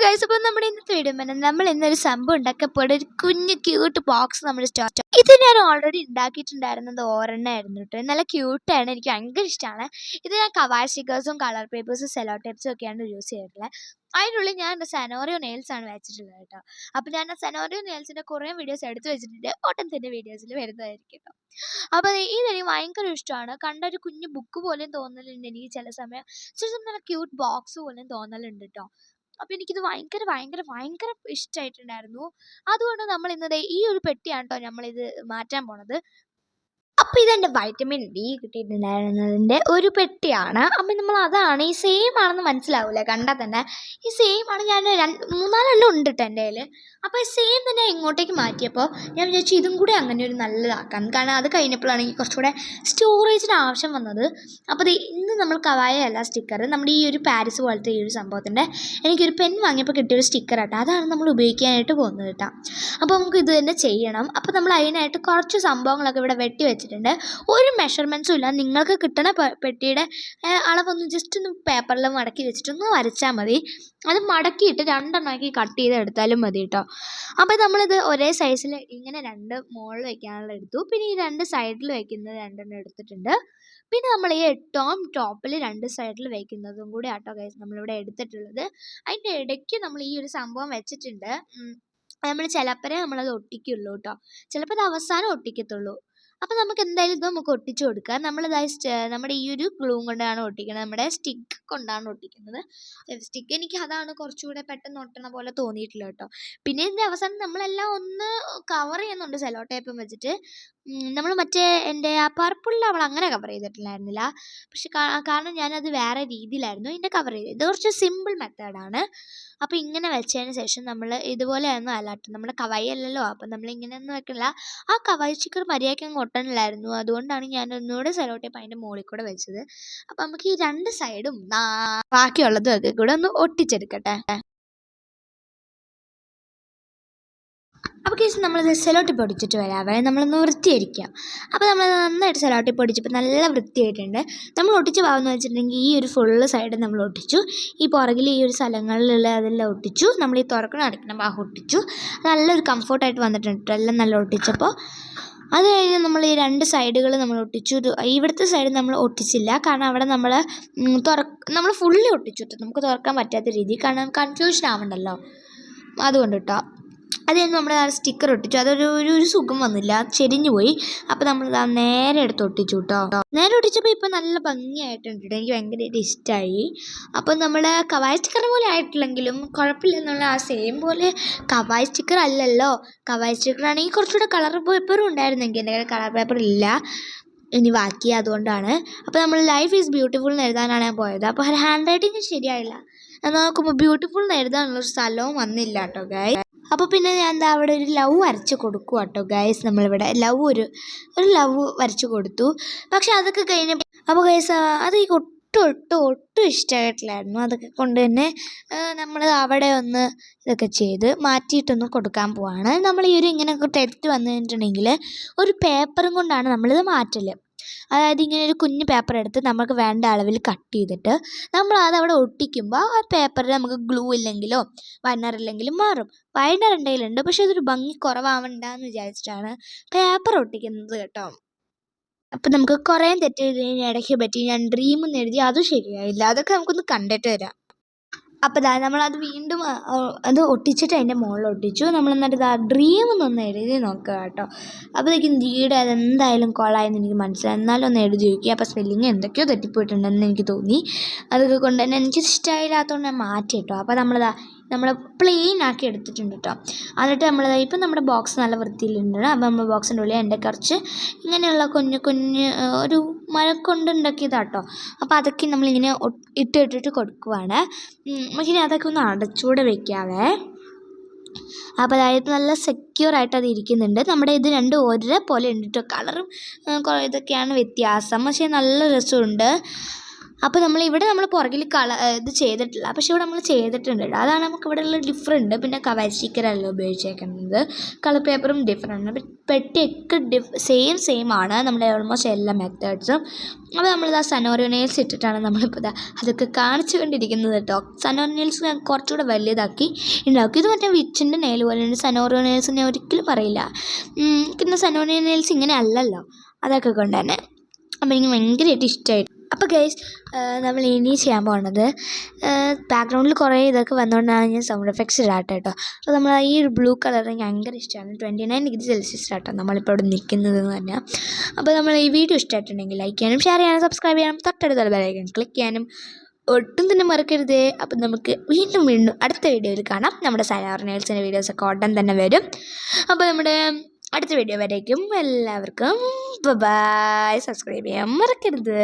Guys, അപ്പോൾ നമ്മുടെ ഇന്നത്തെ വീഡിയോ നമ്മൾ ഇന്നൊരു സംഭവം ഉണ്ടാക്കപ്പോൾ ഒരു കുഞ്ഞ് ക്യൂട്ട് ബോക്സ് നമ്മൾ സ്റ്റാർട്ട്. ഇത് ഞാൻ ഓൾറെഡി ഉണ്ടാക്കിയിട്ടുണ്ടായിരുന്നത് ഒരെണ്ണമായിരുന്നു കേട്ടോ. നല്ല ക്യൂട്ടാണ്, എനിക്ക് ഭയങ്കര ഇഷ്ടമാണ്. ഇത് ഞാൻ കവായ് സ്റ്റിക്കേഴ്സും കളർ പേപ്പേഴ്സും സെലോ ടേപ്സും ഒക്കെയാണ് യൂസ് ചെയ്തിട്ടുള്ളത്. അതിനുള്ളിൽ ഞാൻ എൻ്റെ സെനോറിയോ നെയിൽസ് ആണ് വെച്ചിട്ടുള്ളത് കേട്ടോ. അപ്പോൾ ഞാൻ ആ സെനോറിയോ നെയിൽസിൻ്റെ കുറേ വീഡിയോസ് എടുത്ത് വെച്ചിട്ടുണ്ട്. ഓട്ടത്തിൻ്റെ വീഡിയോസിൽ വരുന്നതായിരിക്കും കേട്ടോ. അപ്പോൾ ഇതെനിക്ക് ഭയങ്കര ഇഷ്ടമാണ്. കണ്ട ഒരു കുഞ്ഞു ബുക്ക് പോലെയും തോന്നലുണ്ട് എനിക്ക് ചില സമയം നല്ല ക്യൂട്ട് ബോക്സ് പോലെയും തോന്നലുണ്ട് കേട്ടോ. അപ്പോൾ എനിക്കിത് ഭയങ്കര ഭയങ്കര ഭയങ്കര ഇഷ്ടമായിട്ടുണ്ടായിരുന്നു. അതുകൊണ്ട് നമ്മൾ ഇന്നത് ഈ ഒരു പെട്ടിയാണ് കേട്ടോ നമ്മളിത് മാറ്റാൻ പോണത്. അപ്പോൾ ഇതെൻ്റെ വൈറ്റമിൻ ഡി കിട്ടിയിട്ടുണ്ടായിരുന്നതിൻ്റെ ഒരു പെട്ടിയാണ്. അപ്പം നമ്മൾ അതാണ് ഈ സെയിം ആണെന്ന് മനസ്സിലാവില്ല കണ്ടാൽ തന്നെ. ഈ സെയിം ആണ്, ഞാൻ 3-4 ഉണ്ട് കേട്ടോ എൻ്റെ കയ്യിൽ. അപ്പോൾ ഈ സെയിം തന്നെ ഇങ്ങോട്ടേക്ക് മാറ്റിയപ്പോൾ ഞാൻ വിചാരിച്ചു ഇതും കൂടെ അങ്ങനെ ഒരു നല്ലതാക്കാം. കാരണം അത് കഴിഞ്ഞപ്പോഴാണെങ്കിൽ കുറച്ചുകൂടെ സ്റ്റോറേജിന് ആവശ്യം വന്നത്. അപ്പോൾ ഇന്ന് നമ്മൾ കവായ അല്ല സ്റ്റിക്കർ, നമ്മുടെ ഈ ഒരു പാരീസ് പോലത്തെ ഈ ഒരു സംഭവത്തിൻ്റെ എനിക്കൊരു പെൻ വാങ്ങിയപ്പോൾ കിട്ടിയൊരു സ്റ്റിക്കർ കേട്ടോ. അതാണ് നമ്മൾ ഉപയോഗിക്കാനായിട്ട് പോകുന്നത് കേട്ടോ. അപ്പോൾ നമുക്ക് ഇത് തന്നെ ചെയ്യണം. അപ്പോൾ നമ്മൾ അതിനായിട്ട് കുറച്ച് സംഭവങ്ങളൊക്കെ ഇവിടെ വെട്ടി വെച്ചിട്ടുണ്ട്. ഒരു മെഷർമെൻറ്റ്സും ഇല്ല. നിങ്ങൾക്ക് കിട്ടണ പെട്ടിയുടെ അളവൊന്ന് ജസ്റ്റ് ഒന്ന് പേപ്പറിൽ മടക്കി വെച്ചിട്ടൊന്ന് വരച്ചാൽ മതി. അത് മടക്കിയിട്ട് 2 എണ്ണമാക്കി കട്ട് ചെയ്ത് എടുത്താലും മതി കേട്ടോ. അപ്പോൾ നമ്മളിത് ഒരേ സൈസിൽ ഇങ്ങനെ 2 മുകളിൽ വയ്ക്കാനുള്ള എടുത്തു. പിന്നെ ഈ 2 സൈഡിൽ വയ്ക്കുന്നത് 2 എടുത്തിട്ടുണ്ട്. പിന്നെ നമ്മൾ ഈ ടോപ്പിൽ 2 സൈഡിൽ വയ്ക്കുന്നതും കൂടി ആട്ടോ ഗൈസ് നമ്മളിവിടെ എടുത്തിട്ടുള്ളത്. അതിൻ്റെ ഇടയ്ക്ക് നമ്മൾ ഈ ഒരു സംഭവം വെച്ചിട്ടുണ്ട്. നമ്മൾ ചിലപ്പോഴേ നമ്മളത് ഒട്ടിക്കുള്ളൂ കേട്ടോ. ചിലപ്പോൾ അത് അവസാനം ഒട്ടിക്കത്തുള്ളൂ. അപ്പോൾ നമുക്ക് എന്തായാലും ഇത് നമുക്ക് ഒട്ടിച്ചു കൊടുക്കാം. നമ്മളിതായി നമ്മുടെ ഈ ഒരു ഗ്ലൂ കൊണ്ടാണ് ഒട്ടിക്കുന്നത്, നമ്മുടെ സ്റ്റിക്ക് കൊണ്ടാണ് ഒട്ടിക്കുന്നത്. സ്റ്റിക്ക് എനിക്ക് അതാണ് കുറച്ചുകൂടെ പെട്ടെന്ന് ഒട്ടണ പോലെ തോന്നിയിട്ടില്ല കേട്ടോ. പിന്നെ ഇതിൻ്റെ അവസാനം നമ്മളെല്ലാം ഒന്ന് കവർ ചെയ്യുന്നുണ്ട് സെലോ ടേപ്പും വെച്ചിട്ട്. നമ്മൾ മറ്റേ എൻ്റെ ആ പർപ്പിളിൽ അവൾ അങ്ങനെ കവർ ചെയ്തിട്ടില്ലായിരുന്നില്ല. പക്ഷെ കാരണം ഞാനത് വേറെ രീതിയിലായിരുന്നു ഇതിൻ്റെ കവർ ചെയ്തത്. ഇത് കുറച്ച് സിമ്പിൾ മെത്തേഡാണ്. അപ്പോൾ ഇങ്ങനെ വെച്ചതിന് ശേഷം നമ്മൾ ഇതുപോലെയൊന്നും അല്ലാട്ടോ, നമ്മുടെ കവായി അല്ലല്ലോ. അപ്പം നമ്മളിങ്ങനെയൊന്നും വെക്കില്ല. ആ കവായി സ്റ്റിക്കർ മര്യാദയ്ക്ക് അങ്ങ് ഒട്ടണില്ലായിരുന്നു. അതുകൊണ്ടാണ് ഞാൻ ഒന്നുകൂടെ സെലോ ടേപ്പ് അതിൻ്റെ മുകളിൽ കൂടെ വെച്ചത്. അപ്പം നമുക്ക് ഈ 2 സൈഡും ബാക്കിയുള്ളതും ഒക്കെ കൂടെ ഒന്ന് ഒട്ടിച്ചെടുക്കട്ടെ. അപ്പോൾ കേസ് നമ്മളിത് സെലോ ടിപ്പ് ഒടിച്ചിട്ട് വരാവേ. നമ്മളൊന്ന് വൃത്തിയായിരിക്കാം. അപ്പോൾ നമ്മൾ നന്നായിട്ട് സെലോ ടിപ്പ് ഒടിച്ചപ്പോൾ നല്ല വൃത്തിയായിട്ടുണ്ട്. നമ്മൾ ഒട്ടിച്ച് ഭാഗമെന്ന് വെച്ചിട്ടുണ്ടെങ്കിൽ ഈ ഒരു ഫുള്ള് സൈഡ് നമ്മൾ ഒട്ടിച്ചു. ഈ പുറകിൽ ഈ ഒരു സ്ഥലങ്ങളിലുള്ള അതെല്ലാം ഒട്ടിച്ചു. നമ്മൾ ഈ തുറക്കണം അടയ്ക്കണം ഭാഗം ഒട്ടിച്ചു. നല്ലൊരു കംഫർട്ടായിട്ട് വന്നിട്ടുണ്ട് എല്ലാം നല്ല ഒട്ടിച്ചപ്പോൾ. അത് കഴിഞ്ഞ് നമ്മൾ ഈ 2 സൈഡുകൾ നമ്മൾ ഒട്ടിച്ചു. ഇവിടുത്തെ സൈഡ് നമ്മൾ ഒട്ടിച്ചില്ല, കാരണം അവിടെ നമ്മൾ ഫുള്ളി ഒട്ടിച്ചു. നമുക്ക് തുറക്കാൻ പറ്റാത്ത രീതി, കാരണം കൺഫ്യൂഷൻ ആവണ്ടല്ലോ, അതുകൊണ്ട് കേട്ടോ. അത് കഴിഞ്ഞ് നമ്മൾ ആ സ്റ്റിക്കർ ഒട്ടിച്ചു. അതൊരു സുഖം വന്നില്ല, ചെരിഞ്ഞു പോയി. അപ്പോൾ നമ്മൾ നേരെ എടുത്ത് ഒട്ടിച്ചു കേട്ടോ. നേരെ ഒട്ടിച്ചപ്പോൾ ഇപ്പോൾ നല്ല ഭംഗിയായിട്ടുണ്ട്. എനിക്ക് ഭയങ്കരമായിട്ട് ഇഷ്ടമായി. അപ്പോൾ നമ്മൾ കവായ് സ്റ്റിക്കർ പോലെ ആയിട്ടില്ലെങ്കിലും കുഴപ്പമില്ല എന്നുള്ള ആ സെയിം പോലെ കവായ് സ്റ്റിക്കർ അല്ലല്ലോ. കവായ് സ്റ്റിക്കർ ആണെങ്കിൽ കുറച്ചുകൂടെ കളർ പേപ്പറും ഉണ്ടായിരുന്നെങ്കിൽ എൻ്റെ കയ്യിൽ കളർ പേപ്പർ ഇല്ല ഇനി ബാക്കി, അതുകൊണ്ടാണ്. അപ്പോൾ നമ്മൾ ലൈഫ് ഈസ് ബ്യൂട്ടിഫുൾ എന്ന് എഴുതാനാണ് ഞാൻ പോയത്. അപ്പോൾ ഹാൻഡ് റൈറ്റിങ് ശരിയായില്ല. എന്നാൽ നോക്കുമ്പോൾ ബ്യൂട്ടിഫുൾ എന്ന് എഴുതാനുള്ളൊരു സ്ഥലവും വന്നില്ല കേട്ടോ ഗൈസ്. അപ്പോൾ പിന്നെ ഞാൻ എന്താ അവിടെ ഒരു ലവ് വരച്ച് കൊടുക്കുക കേട്ടോ ഗൈസ്. നമ്മളിവിടെ ഒരു ലവ് വരച്ച് കൊടുത്തു. പക്ഷെ അതൊക്കെ കഴിഞ്ഞപ്പോൾ അപ്പോൾ ഗൈസ് അത് ഈ ഒട്ടും ഇഷ്ടമായിട്ടില്ലായിരുന്നു. അതൊക്കെ കൊണ്ട് തന്നെ നമ്മൾ അവിടെ ഒന്ന് ഇതൊക്കെ ചെയ്ത് മാറ്റിയിട്ടൊന്ന് കൊടുക്കാൻ പോവാണ്. നമ്മൾ ഈ ഒരു ഇങ്ങനെയൊക്കെ തെറ്റ് വന്നു കഴിഞ്ഞിട്ടുണ്ടെങ്കിൽ ഒരു പേപ്പറും കൊണ്ടാണ് നമ്മളിത് മാറ്റൽ. അതായത് ഇങ്ങനെ ഒരു കുഞ്ഞ് പേപ്പർ എടുത്ത് നമുക്ക് വേണ്ട അളവിൽ കട്ട് ചെയ്തിട്ട് നമ്മൾ അതവിടെ ഒട്ടിക്കുമ്പോൾ ആ പേപ്പറിൽ നമുക്ക് ഗ്ലൂ ഇല്ലെങ്കിലോ വൈനർ ഇല്ലെങ്കിലും മാറും. വൈനർ എന്തെങ്കിലുണ്ട്, പക്ഷെ അതൊരു ഭംഗി കുറവാവണ്ടെന്ന് വിചാരിച്ചിട്ടാണ് പേപ്പർ ഒട്ടിക്കുന്നത് കേട്ടോ. അപ്പം നമുക്ക് കുറേ തെറ്റ് ഇടയ്ക്ക് പറ്റി. ഞാൻ ഡ്രീം എന്ന് എഴുതി, അതും ശരിയായില്ല. അതൊക്കെ നമുക്കൊന്ന് കണ്ടിട്ട് വരാം. അപ്പോൾ നമ്മളത് വീണ്ടും അത് ഒട്ടിച്ചിട്ട് അതിൻ്റെ മുകളിൽ ഒട്ടിച്ചു. നമ്മൾ എന്നിട്ട് ഡ്രീം എന്നൊന്ന് എഴുതി നോക്കുക കേട്ടോ. അപ്പോഴേക്കും ജിയുടെ അതെന്തായാലും കൊള്ളായെന്ന് എനിക്ക് മനസ്സിലായി. എന്നാലും ഒന്ന് എഴുതി നോക്കി. അപ്പോൾ സ്പെല്ലിങ് എന്തൊക്കെയോ തെറ്റിപ്പോയിട്ടുണ്ടെന്ന് എനിക്ക് തോന്നി. അതൊക്കെ കൊണ്ട് തന്നെ എനിക്ക് ഇഷ്ടമായില്ലാത്തതുകൊണ്ട് ഞാൻ മാറ്റി കേട്ടോ. അപ്പോൾ നമ്മൾ പ്ലെയിൻ ആക്കി എടുത്തിട്ടുണ്ട് കേട്ടോ. എന്നിട്ട് ഇപ്പം നമ്മുടെ ബോക്സ് നല്ല വൃത്തിയിലുണ്ട്. അപ്പോൾ നമ്മൾ ബോക്സിൻ്റെ ഉള്ളിൽ എൻ്റെ കുറച്ച് ഇങ്ങനെയുള്ള കുഞ്ഞ് ഒരു മരം കൊണ്ടുണ്ടാക്കിയതാട്ടോ. അപ്പോൾ അതൊക്കെ നമ്മളിങ്ങനെ ഇട്ടിട്ട് കൊടുക്കുവാണ്. നമുക്കിനി അതൊക്കെ ഒന്ന് അടച്ചുകൂടെ വെക്കാവേ. അപ്പോൾ അതായത് നല്ല സെക്യൂറായിട്ട് അത് ഇരിക്കുന്നുണ്ട്. നമ്മുടെ ഇത് രണ്ടും ഒരേപോലെ ഉണ്ട് കേട്ടോ. കളറും ഇതൊക്കെയാണ് വ്യത്യാസം, പക്ഷേ നല്ല രസമുണ്ട്. അപ്പോൾ നമ്മളിവിടെ നമ്മൾ പുറകിൽ ഇത് ചെയ്തിട്ടില്ല, പക്ഷേ ഇവിടെ നമ്മൾ ചെയ്തിട്ടുണ്ട് കേട്ടോ. അതാണ് നമുക്ക് ഇവിടെ ഉള്ള ഡിഫറൻറ്റ്. പിന്നെ കവർ സ്റ്റിക്കറല്ല ഉപയോഗിച്ചേക്കുന്നത്, കളർ പേപ്പറും ഡിഫറെൻ്റ്. പെട്ടിയൊക്കെ സെയിം ആണ് നമ്മുടെ ഓൾമോസ്റ്റ് എല്ലാ മെത്തേഡ്സും. അപ്പോൾ നമ്മളിത് ആ സനോറിയോ നെയിൽസ് ഇട്ടിട്ടാണ് നമ്മളിപ്പോൾ ഇതാ അതൊക്കെ കാണിച്ചു കൊണ്ടിരിക്കുന്നത് കേട്ടോ. സനോറിയോ നെയിൽസ് ഞാൻ കുറച്ചുകൂടെ വലിയതാക്കി ഉണ്ടാക്കും. ഇത് മറ്റേ വിച്ചിൻ്റെ നെയിൽ പോലെയുണ്ട്. സനോറിയോ നെയിൽസ് ഞാൻ ഒരിക്കലും പറയില്ല. പിന്നെ സനോറിയോ നെയിൽസ് ഇങ്ങനെ അല്ലല്ലോ, അതൊക്കെ കൊണ്ട് തന്നെ അപ്പോൾ എനിക്ക് ഭയങ്കരമായിട്ട് ഇഷ്ടമായി. അപ്പോൾ ഗൈസ്, നമ്മൾ ഇനി ചെയ്യാൻ പോകുന്നത് ബാക്ക്ഗ്രൗണ്ടിൽ കുറേ ഇതൊക്കെ വന്നുകൊണ്ടാണ് ഞാൻ സൗണ്ട് എഫക്ട്സ് ഇടാട്ടെ കേട്ടോ. അപ്പോൾ നമ്മൾ ഈ ഒരു ബ്ലൂ കളർ എനിക്ക് ഭയങ്കര ഇഷ്ടമാണ്. 29 ഡിഗ്രി സെൽഷ്യസ് ആട്ടോ നമ്മളിപ്പോൾ ഇവിടെ നിൽക്കുന്നതെന്ന് തന്നെ. അപ്പോൾ നമ്മൾ ഈ വീഡിയോ ഇഷ്ടമായിട്ടുണ്ടെങ്കിൽ ലൈക്ക് ചെയ്യാനും ഷെയർ ചെയ്യാനും സബ്സ്ക്രൈബ് ചെയ്യാനും തൊട്ടടുത്തുള്ള ബെലൈക്കൺ ക്ലിക്ക് ചെയ്യാനും ഒട്ടും തന്നെ മറക്കരുത്. അപ്പം നമുക്ക് വീണ്ടും അടുത്ത വീഡിയോയിൽ കാണാം. നമ്മുടെ സനോറിയോ നെയിൽസിൻ്റെ വീഡിയോസൊക്കെ ഉടൻ തന്നെ വരും. അപ്പോൾ നമ്മുടെ അടുത്ത വീഡിയോ വരേക്കും എല്ലാവർക്കും ബൈ. സബ്സ്ക്രൈബ് ചെയ്യാൻ മറക്കരുത്.